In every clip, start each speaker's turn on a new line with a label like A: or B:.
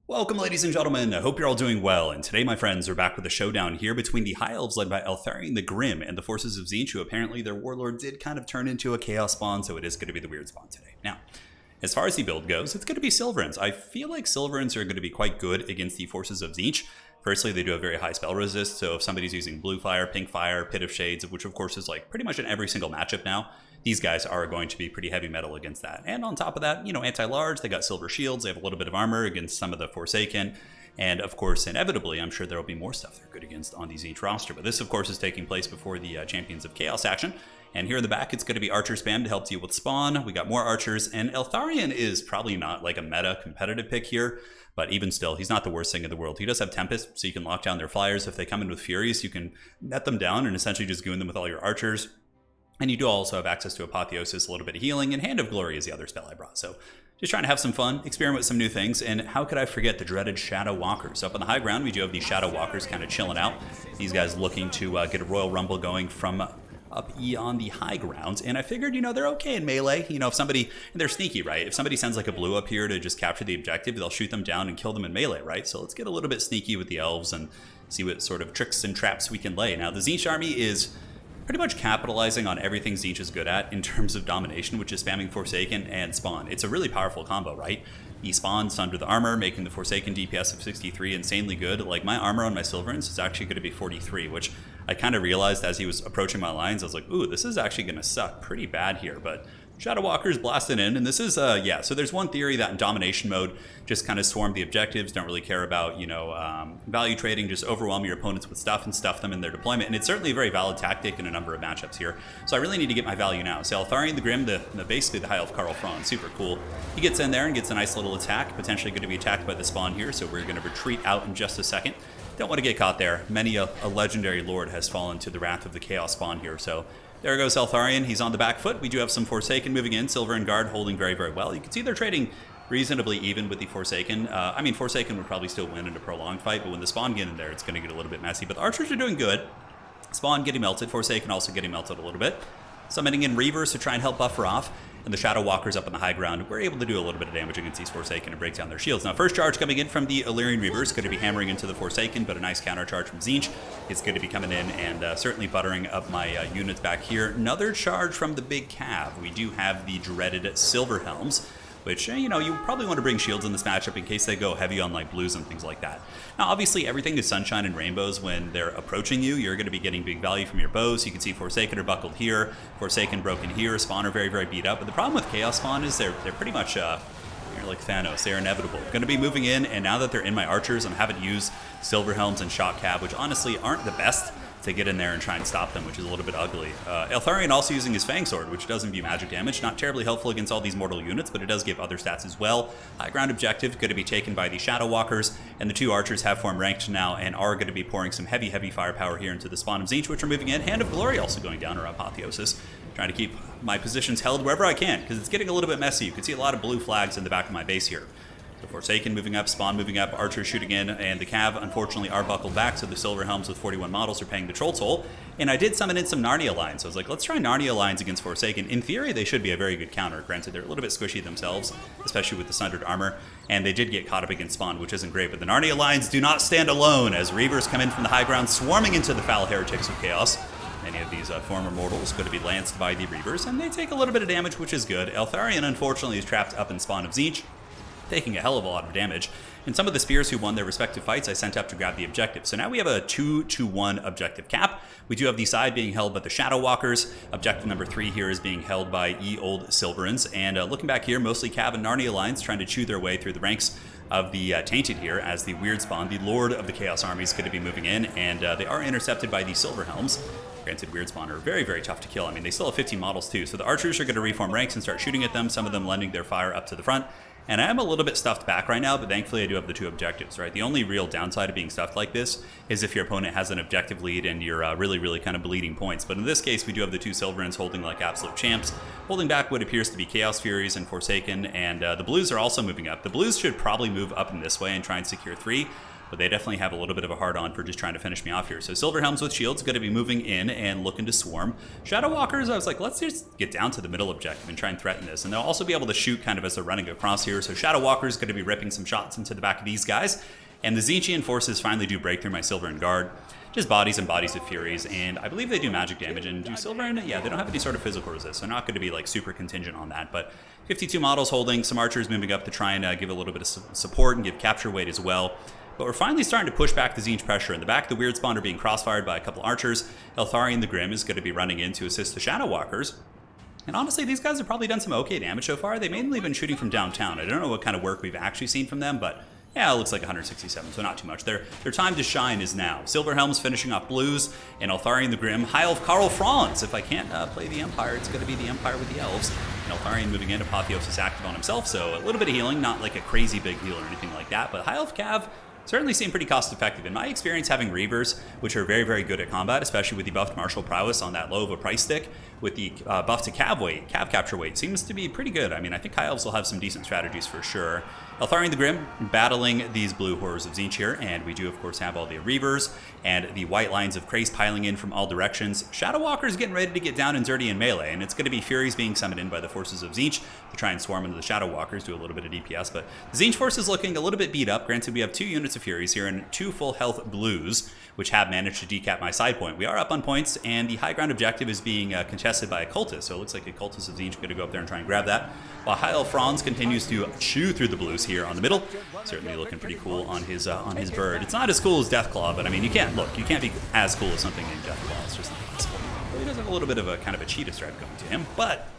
A: Welcome, ladies and gentlemen. I hope you're all doing well, and today, my friends, we're back with a showdown here between the High Elves led by ELTHARION the Grim and the forces of Tzeentch, who apparently their warlord did kind of turn into a chaos spawn, so it is going to be the weird spawn today. Now, as far as the build goes, it's going to be Silverins. I feel like Silverins are going to be quite good against the forces of Tzeentch. Firstly, they do have very high spell resist, so if somebody's using Blue Fire, Pink Fire, Pit of Shades, which of course is like pretty much in every single matchup now, these guys are going to be pretty heavy metal against that. And on top of that, anti-large, they got silver shields, they have a little bit of armor against some of the Forsaken, and of course, inevitably, I'm sure there will be more stuff they're good against on the Tzeentch roster. But this, of course, is taking place before the Champions of Chaos action. And here in the back, it's going to be Archer spam to help deal with spawn. We got more Archers, and ELTHARION is probably not like a meta competitive pick here. But even still, he's not the worst thing in the world. He does have Tempest, so you can lock down their flyers. If they come in with Furies, you can net them down and essentially just goon them with all your Archers. And you do also have access to Apotheosis, a little bit of healing, and Hand of Glory is the other spell I brought. So just trying to have some fun, experiment with some new things, and how could I forget the dreaded Shadow Walkers? Up on the high ground, we do have the Shadow Walkers kind of chilling out. These guys looking to get a Royal Rumble going from up E on the high ground, and I figured, they're okay in melee. If somebody, and they're sneaky, right? If somebody sends like a blue up here to just capture the objective, they'll shoot them down and kill them in melee, right? So let's get a little bit sneaky with the Elves and see what sort of tricks and traps we can lay. Now, the Tzeentch army is pretty much capitalizing on everything Tzeentch is good at in terms of domination, which is spamming Forsaken and Spawn. It's a really powerful combo, right? He spawns under the armor, making the Forsaken DPS of 63 insanely good. Like, my armor on my Silverins is actually going to be 43, which I kind of realized as he was approaching my lines. I was like, ooh, this is actually going to suck pretty bad here, but Shadow Walker's blasted in, and this is, so there's one theory that in domination mode, just kind of swarm the objectives, don't really care about, value trading, just overwhelm your opponents with stuff and stuff them in their deployment, and it's certainly a very valid tactic in a number of matchups here. So I really need to get my value now. So ELTHARION the Grim, basically the High Elf Karl Franz, super cool. He gets in there and gets a nice little attack, potentially going to be attacked by the spawn here, so we're going to retreat out in just a second. Don't want to get caught there. Many a legendary lord has fallen to the wrath of the Chaos spawn here, so there goes ELTHARION. He's on the back foot. We do have some Forsaken moving in. Silver and Guard holding very, very well. You can see they're trading reasonably even with the Forsaken. Forsaken would probably still win in a prolonged fight, but when the Spawn get in there, it's going to get a little bit messy. But the Archers are doing good. Spawn getting melted. Forsaken also getting melted a little bit. Summoning in Reavers to try and help buffer off. And the Shadow Walkers up on the high ground, we're able to do a little bit of damage against these Forsaken and break down their shields. Now, first charge coming in from the Eltharion Reavers, going to be hammering into the Forsaken, but a nice counter charge from Tzeentch is going to be coming in and certainly buttering up my units back here. Another charge from the big Cav. We do have the dreaded Silver Helms, which, you probably want to bring shields in this matchup in case they go heavy on like blues and things like that. Now, obviously, everything is sunshine and rainbows when they're approaching you. You're going to be getting big value from your bows. You can see Forsaken are buckled here, Forsaken broken here, Spawn are very, very beat up. But the problem with Chaos Spawn is they're pretty much, you're like Thanos, they're inevitable. Going to be moving in, and now that they're in my Archers, I'm having to use Silver Helms and Shock Cab, which honestly aren't the best to get in there and try and stop them, which is a little bit ugly. ELTHARION also using his Fang Sword, which doesn't do magic damage. Not terribly helpful against all these mortal units, but it does give other stats as well. High ground objective going to be taken by the Shadow Walkers, and the two Archers have formed ranked now and are going to be pouring some heavy, heavy firepower here into the spawn of Tzeentch, which are moving in. Hand of Glory also going down, or Apotheosis. Trying to keep my positions held wherever I can, because it's getting a little bit messy. You can see a lot of blue flags in the back of my base here. So Forsaken moving up, Spawn moving up, Archers shooting in, and the Cav, unfortunately, are buckled back, so the Silver Helms with 41 models are paying the Troll Toll. And I did summon in some Narnia lines, so I was like, let's try Narnia lines against Forsaken. In theory, they should be a very good counter. Granted, they're a little bit squishy themselves, especially with the Sundered Armor, and they did get caught up against Spawn, which isn't great. But the Narnia lines do not stand alone, as Reavers come in from the high ground, swarming into the Foul Heretics of Chaos. Many of these former mortals going to be lanced by the Reavers, and they take a little bit of damage, which is good. ELTHARION, unfortunately, is trapped up in Spawn of Tzeentch, taking a hell of a lot of damage. And some of the spears who won their respective fights I sent up to grab the objective. So now we have a 2-1 objective cap. We do have the side being held by the Shadow Walkers. Objective number 3 here is being held by Old Silverins. And looking back here, mostly Cav and Narnia lines trying to chew their way through the ranks of the Tainted here as the Weird Spawn, the Lord of the Chaos Army, is going to be moving in. And they are intercepted by the Silver Helms. Granted, Weird Spawn are very, very tough to kill. I mean, they still have 15 models too. So the Archers are going to reform ranks and start shooting at them, some of them lending their fire up to the front. And I am a little bit stuffed back right now, but thankfully I do have the 2 objectives, right? The only real downside of being stuffed like this is if your opponent has an objective lead and you're really, really kind of bleeding points. But in this case, we do have the 2 Silverins holding like absolute champs, holding back what appears to be Chaos Furies and Forsaken, and the Blues are also moving up. The Blues should probably move up in this way and try and secure 3. but they definitely have a little bit of a hard-on for just trying to finish me off here. So Silver Helms with shields going to be moving in and looking to swarm. Shadow Walkers, I was like, let's just get down to the middle objective and try and threaten this. And they'll also be able to shoot kind of as they're running across here. So Shadow Walkers going to be ripping some shots into the back of these guys. And the Tzeentchian forces finally do break through my Silverin Guard. Just bodies and bodies of Furies, and I believe they do magic damage, and do Silverin? Yeah, they don't have any sort of physical resist, so they're not going to be like super contingent on that, but 52 models holding, some archers moving up to try and give a little bit of support and give capture weight as well. But we're finally starting to push back the Tzeentch pressure. In the back, the Weird Spawn are being crossfired by a couple archers. Eltharion the Grim is going to be running in to assist the Shadow Walkers. And honestly, these guys have probably done some okay damage so far. They've mainly been shooting from downtown. I don't know what kind of work we've actually seen from them, but yeah, it looks like 167, so not too much. Their time to shine is now. Silver Helms finishing off blues, and Eltharion the Grim. High Elf Karl Franz. If I can't play the Empire, it's going to be the Empire with the Elves. And Eltharion moving in, Apotheosis active on himself, so a little bit of healing, not like a crazy big heal or anything like that, but High Elf Cav certainly seem pretty cost effective. In my experience, having Reavers, which are very, very good at combat, especially with the buffed martial prowess on that low of a price stick, with the buff to cav weight, cav capture weight, seems to be pretty good. I mean, I think High Elves will have some decent strategies for sure. Eltharion the Grim battling these blue horrors of Tzeentch here, and we do of course have all the Reavers and the white lines of Krace piling in from all directions. Shadow Walker's getting ready to get down and dirty in melee, and it's going to be Furies being summoned in by the forces of Tzeentch to try and swarm into the Shadow Walkers, do a little bit of DPS, but the Tzeentch force is looking a little bit beat up. Granted, we have 2 units of Furies here and 2 full health blues, which have managed to decap my side point. We are up on points, and the high ground objective is being contested by a cultist, so it looks like a cultist of Tzeentch going to go up there and try and grab that, while High Elf Franz continues to chew through the blues here on the middle. Certainly looking pretty cool on his bird. It's not as cool as Deathclaw, but I mean, you can't be as cool as something named Deathclaw. It's just not possible. But he does have a little bit of a kind of a cheetah strat going to him. But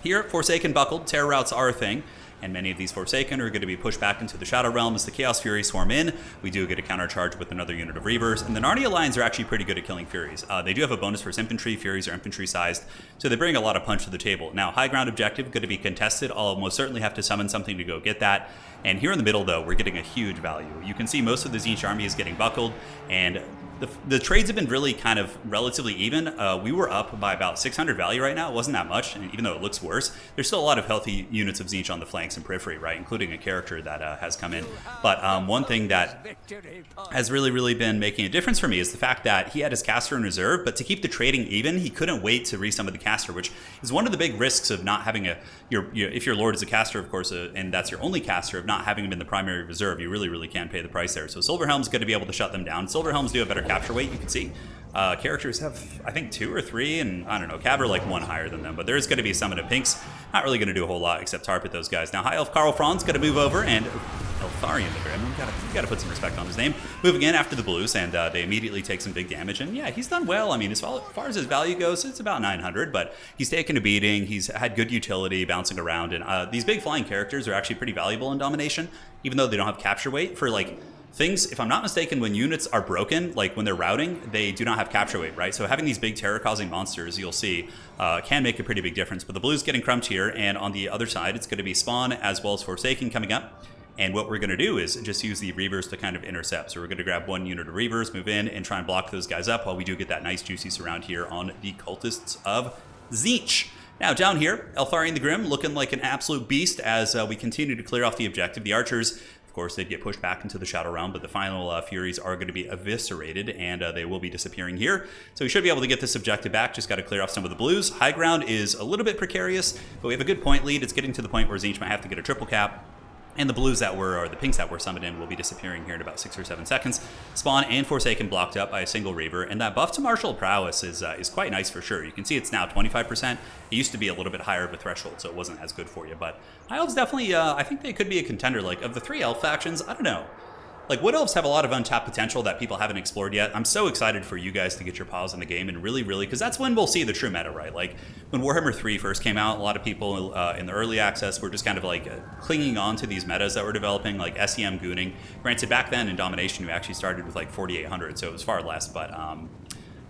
A: here at Forsaken Buckled, terror routes are a thing, and many of these Forsaken are going to be pushed back into the Shadow Realm as the Chaos Furies swarm in. We do get a countercharge with another unit of Reavers, and the Narnia Lions are actually pretty good at killing Furies. They do have a bonus for infantry. Furies are infantry-sized, so they bring a lot of punch to the table. Now, high ground objective going to be contested. I'll most certainly have to summon something to go get that. And here in the middle, though, we're getting a huge value. You can see most of the Tzeentch army is getting buckled, and the trades have been really kind of relatively even. We were up by about 600 value right now. It wasn't that much, and even though it looks worse, there's still a lot of healthy units of Tzeentch on the flanks and periphery, right, including a character that has come in. But one thing that has really been making a difference for me is the fact that he had his caster in reserve, but to keep the trading even, he couldn't wait to resummon the caster, which is one of the big risks of not having if your lord is a caster, of course, and that's your only caster, of not having him in the primary reserve, you really can pay the price there. So Silver Helm's going to be able to shut them down. Silver Helms do have better capture weight, you can see. Characters have, I think, 2 or 3, and I don't know, Cav are like 1 higher than them, but there's going to be a summon of Pinks. Not really going to do a whole lot except tarp at those guys. Now, High Elf Karl Franz going to move over, and Eltharion the Grim, we gotta put some respect on his name, moving in after the blues, and they immediately take some big damage, and yeah, he's done well. I mean, as far as his value goes, it's about 900, but he's taken a beating, he's had good utility bouncing around, and these big flying characters are actually pretty valuable in domination, even though they don't have capture weight for, like, things, if I'm not mistaken, when units are broken, like when they're routing, they do not have capture weight, right? So having these big terror-causing monsters, you'll see, can make a pretty big difference. But the blue's getting crumped here, and on the other side, it's going to be Spawn as well as Forsaken coming up. And what we're going to do is just use the Reavers to kind of intercept. So we're going to grab 1 unit of Reavers, move in, and try and block those guys up while we do get that nice juicy surround here on the Cultists of Tzeentch. Now, down here, Eltharion the Grim looking like an absolute beast as we continue to clear off the objective. The archers, of course, they'd get pushed back into the Shadow Realm, but the final Furies are going to be eviscerated, and they will be disappearing here. So we should be able to get this objective back, just got to clear off some of the blues. High ground is a little bit precarious, but we have a good point lead. It's getting to the point where Tzeentch might have to get a triple cap. And the blues that were, or the pinks that were summoned in, will be disappearing here in about 6 or 7 seconds. Spawn and Forsaken blocked up by a single Reaver, and that buff to martial prowess is quite nice for sure. You can see it's now 25%. It used to be a little bit higher of a threshold, so it wasn't as good for you. But High Elves definitely, I think they could be a contender. Like, of the 3 elf factions, I don't know. Like, Wood Elves have a lot of untapped potential that people haven't explored yet. I'm so excited for you guys to get your paws in the game and really, because that's when we'll see the true meta, right? Like, when Warhammer 3 first came out, a lot of people in the early access were just kind of like clinging on to these metas that were developing, like SEM gooning. Granted, back then in Domination, you actually started with like 4,800, so it was far less. But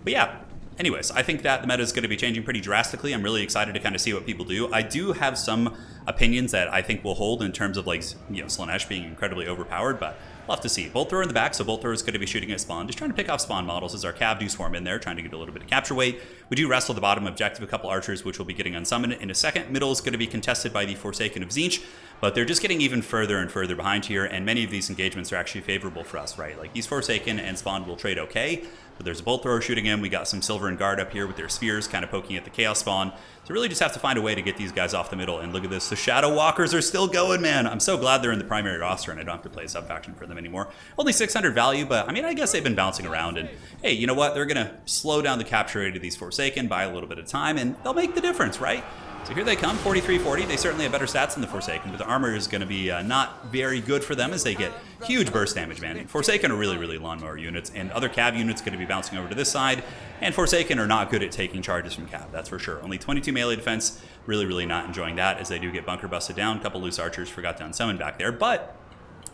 A: yeah, anyways, I think that the meta is going to be changing pretty drastically. I'm really excited to kind of see what people do. I do have some opinions that I think will hold in terms of, like, Slaanesh being incredibly overpowered, but we'll have to see. Bolt Thrower in the back, so Bolt Thrower is going to be shooting at spawn, just trying to pick off spawn models as our Cav do swarm in there, trying to get a little bit of capture weight. We do wrestle the bottom objective, a couple archers, which will be getting unsummoned in a second. Middle is going to be contested by the Forsaken of Tzeentch, but they're just getting even further and further behind here, and many of these engagements are actually favorable for us, right? Like, these Forsaken and spawn will trade okay, but there's a Bolt Thrower shooting him. We got some Silver and Guard up here with their spears kind of poking at the Chaos spawn. So really just have to find a way to get these guys off the middle. And look at this, the Shadow Walkers are still going, man. I'm so glad they're in the primary roster and I don't have to play a sub-faction for them anymore. Only 600 value, but I mean, I guess they've been bouncing around. And hey, you know what? They're going to slow down the capture rate of these Forsaken by a little bit of time, and they'll make the difference, right? So here they come, 43-40. They certainly have better stats than the Forsaken, but the armor is going to be not very good for them as they get huge burst damage, man. Forsaken are really, really lawnmower units, and other Cav units going to be bouncing over to this side, and Forsaken are not good at taking charges from Cav, that's for sure. Only 22 melee defense, really, really not enjoying that as they do get bunker busted down. A couple loose archers forgot to unsummon back there, but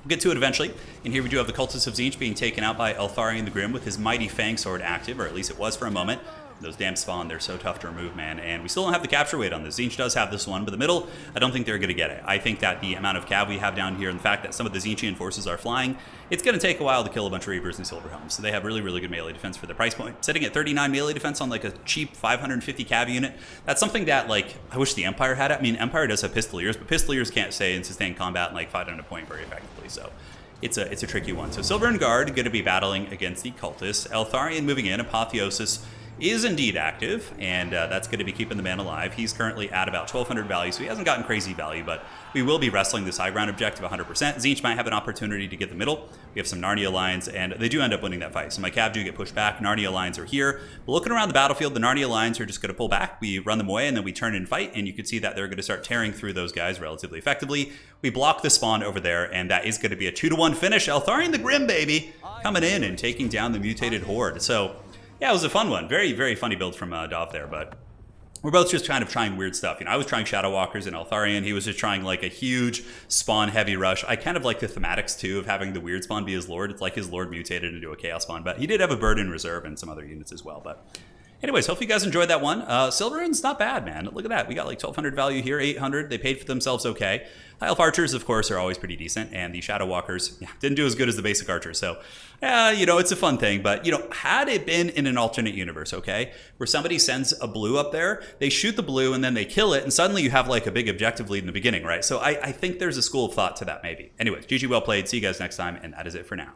A: we'll get to it eventually. And here we do have the Cultists of Tzeentch being taken out by ELTHARION the Grim with his mighty Fang Sword active, or at least it was for a moment. Those damn spawn, they're so tough to remove, man. And we still don't have the capture weight on this. Tzeentch does have this one, but the middle, I don't think they're going to get it. I think that the amount of Cav we have down here and the fact that some of the Tzeentchian forces are flying, it's going to take a while to kill a bunch of Reapers and Silverhelms. So they have really, really good melee defense for the price point. Sitting at 39 melee defense on like a cheap 550 Cav unit, that's something that, like, I wish the Empire had it. I mean, Empire does have Pistoliers, but Pistoliers can't stay and sustain combat and like fight on a point very effectively. So it's a tricky one. So Silver and Guard going to be battling against the Cultists. ELTHARION moving in. Apotheosis is indeed active, and that's going to be keeping the man alive. He's currently at about 1,200 value, so he hasn't gotten crazy value, but we will be wrestling this high ground objective 100%. Tzeentch might have an opportunity to get the middle. We have some Narnia lines, and they do end up winning that fight. So my Cav do get pushed back. Narnia lines are here. But looking around the battlefield, the Narnia lines are just going to pull back. We run them away, and then we turn and fight, and you can see that they're going to start tearing through those guys relatively effectively. We block the spawn over there, and that is going to be a 2-1 finish. ELTHARION the Grim, baby, coming in and taking down the mutated Horde. So yeah, it was a fun one. Very, very funny build from Dov there, but we're both just kind of trying weird stuff. You know, I was trying Shadow Walkers and ELTHARION. He was just trying like a huge spawn heavy rush. I kind of like the thematics too of having the weird spawn be his lord. It's like his lord mutated into a chaos spawn, but he did have a bird in reserve and some other units as well. But anyways, hope you guys enjoyed that one. Silveran's not bad, man. Look at that. We got like 1,200 value here, 800. They paid for themselves okay. Elf Archers, of course, are always pretty decent, and the Shadow Walkers didn't do as good as the basic Archers. So, you know, it's a fun thing. But, you know, had it been in an alternate universe, okay, where somebody sends a blue up there, they shoot the blue, and then they kill it, and suddenly you have like a big objective lead in the beginning, right? So I think there's a school of thought to that, maybe. Anyways, GG, well played. See you guys next time, and that is it for now.